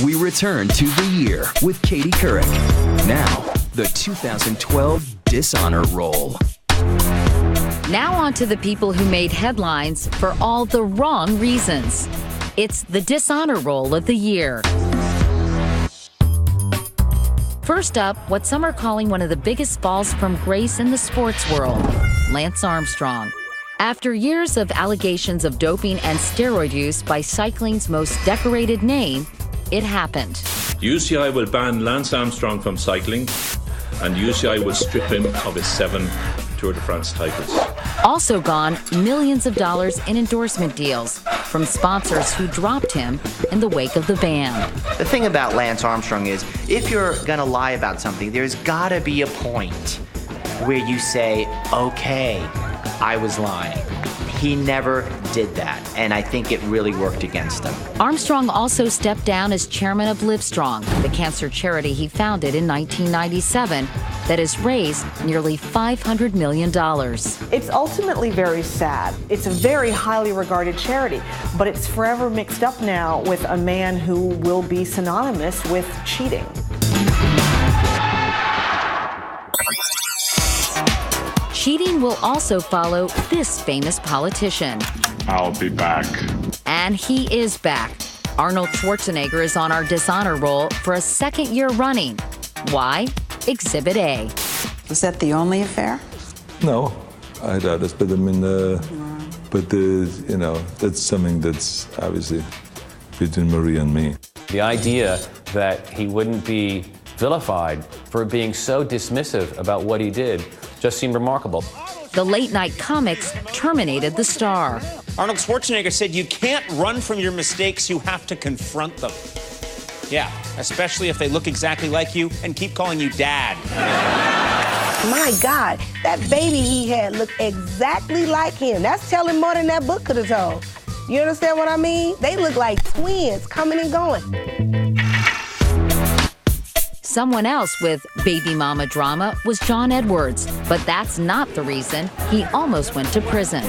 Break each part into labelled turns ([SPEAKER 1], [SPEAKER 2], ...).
[SPEAKER 1] we return to the year with Katie Couric. Now, the 2012 Dishonor Roll.
[SPEAKER 2] Now on to the people who made headlines for all the wrong reasons. It's the Dishonor Roll of the year. First up, what some are calling one of the biggest falls from grace in the sports world, Lance Armstrong. After years of allegations of doping and steroid use by cycling's most decorated name, it happened.
[SPEAKER 3] UCI will ban Lance Armstrong from cycling, and UCI will strip him of his 7 Tour de France titles.
[SPEAKER 2] Also gone, millions of dollars in endorsement deals from sponsors who dropped him in the wake of the ban.
[SPEAKER 4] The thing about Lance Armstrong is, if you're gonna lie about something, there's gotta be a point where you say, okay, I was lying. He never did that, and I think it really worked against him. Armstrong also stepped down as chairman of Livestrong, the cancer charity he founded in 1997 that has raised nearly $500 million.
[SPEAKER 5] It's ultimately very sad. It's a very highly regarded charity, but it's forever mixed up now with a man who will be synonymous with cheating.
[SPEAKER 2] Cheating will also follow this famous politician.
[SPEAKER 6] I'll be back.
[SPEAKER 2] And he is back. Arnold Schwarzenegger is on our Dishonor Roll for a second year running. Why? Exhibit A.
[SPEAKER 7] Was that the only affair?
[SPEAKER 8] No, I doubt it. But I mean, that's something that's obviously between Maria and me.
[SPEAKER 9] The idea that he wouldn't be vilified for being so dismissive about what he did just seemed remarkable.
[SPEAKER 2] The late-night comics terminated the star.
[SPEAKER 10] Arnold Schwarzenegger said you can't run from your mistakes, you have to confront them. Yeah, especially if they look exactly like you and keep calling you Dad.
[SPEAKER 11] My God, that baby he had looked exactly like him. That's telling more than that book could have told. You understand what I mean? They look like twins coming and going.
[SPEAKER 2] Someone else with baby mama drama was John Edwards, but that's not the reason he almost went to prison.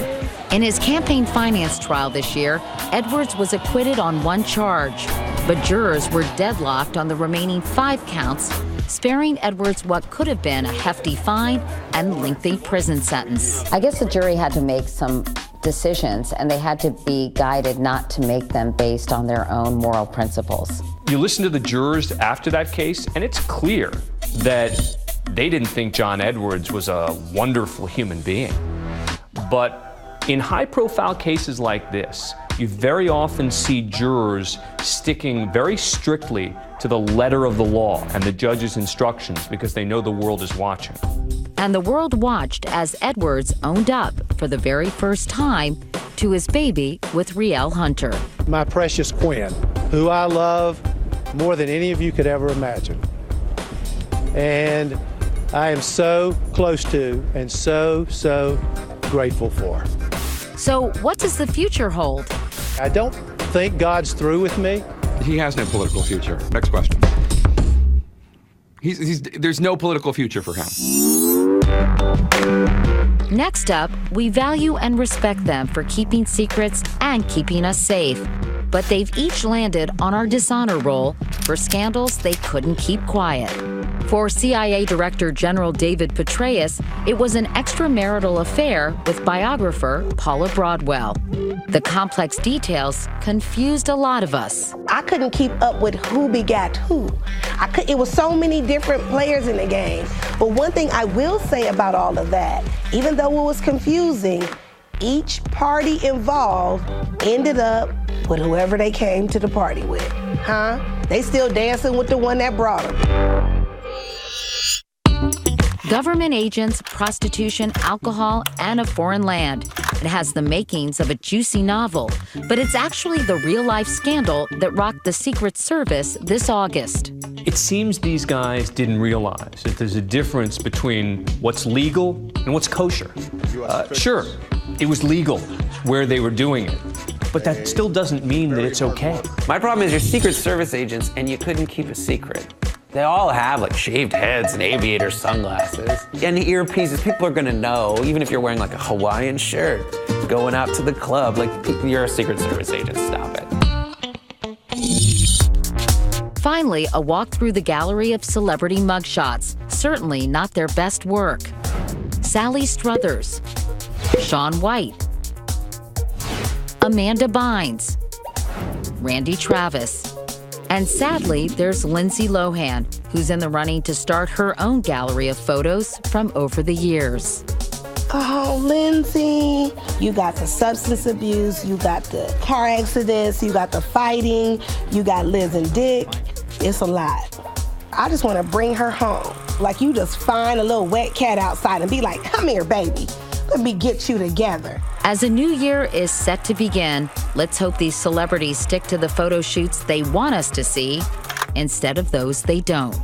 [SPEAKER 2] In his campaign finance trial this year, Edwards was acquitted on 1 charge, but jurors were deadlocked on the remaining 5 counts, sparing Edwards what could have been a hefty fine and lengthy prison sentence.
[SPEAKER 12] I guess the jury had to make some decisions, and they had to be guided not to make them based on their own moral principles.
[SPEAKER 13] You listen to the jurors after that case, and it's clear that they didn't think John Edwards was a wonderful human being. But in high-profile cases like this, you very often see jurors sticking very strictly to the letter of the law and the judge's instructions because they know the world is watching.
[SPEAKER 2] And the world watched as Edwards owned up for the very first time to his baby with Rielle Hunter.
[SPEAKER 14] My precious Quinn, who I love more than any of you could ever imagine. And I am so close to and so grateful for.
[SPEAKER 2] So what does the future hold?
[SPEAKER 14] I don't think God's through with me.
[SPEAKER 15] He has no political future. Next question. There's no political future for him.
[SPEAKER 2] Next up, we value and respect them for keeping secrets and keeping us safe. But they've each landed on our Dishonor Roll for scandals they couldn't keep quiet. For CIA Director General David Petraeus, it was an extramarital affair with biographer Paula Broadwell. The complex details confused a lot of us.
[SPEAKER 11] I couldn't keep up with who begat who. It was so many different players in the game. But one thing I will say about all of that, even though it was confusing, each party involved ended up with whoever they came to the party with. Huh? They still dancing with the one that brought them.
[SPEAKER 2] Government agents, prostitution, alcohol, and a foreign land. It has the makings of a juicy novel, but it's actually the real-life scandal that rocked the Secret Service this August.
[SPEAKER 13] It seems these guys didn't realize that there's a difference between what's legal and what's kosher. Sure, it was legal where they were doing it, but that still doesn't mean that it's okay.
[SPEAKER 16] My problem is you're Secret Service agents and you couldn't keep a secret. They all have like shaved heads and aviator sunglasses and earpieces. People are gonna know, even if you're wearing like a Hawaiian shirt, going out to the club, like you're a Secret Service agent, stop it.
[SPEAKER 2] finally, a walk through the gallery of celebrity mugshots, certainly not their best work. Sally Struthers, Shaun White, Amanda Bynes, Randy Travis, and sadly, there's Lindsay Lohan, who's in the running to start her own gallery of photos from over the years.
[SPEAKER 11] Oh, Lindsay, you got the substance abuse, you got the car accidents, you got the fighting, you got Liz and Dick. It's a lot. I just want to bring her home. Like you just find a little wet cat outside and be like, come here, baby. Let me get you together.
[SPEAKER 2] As a new year is set to begin, let's hope these celebrities stick to the photo shoots they want us to see instead of those they don't.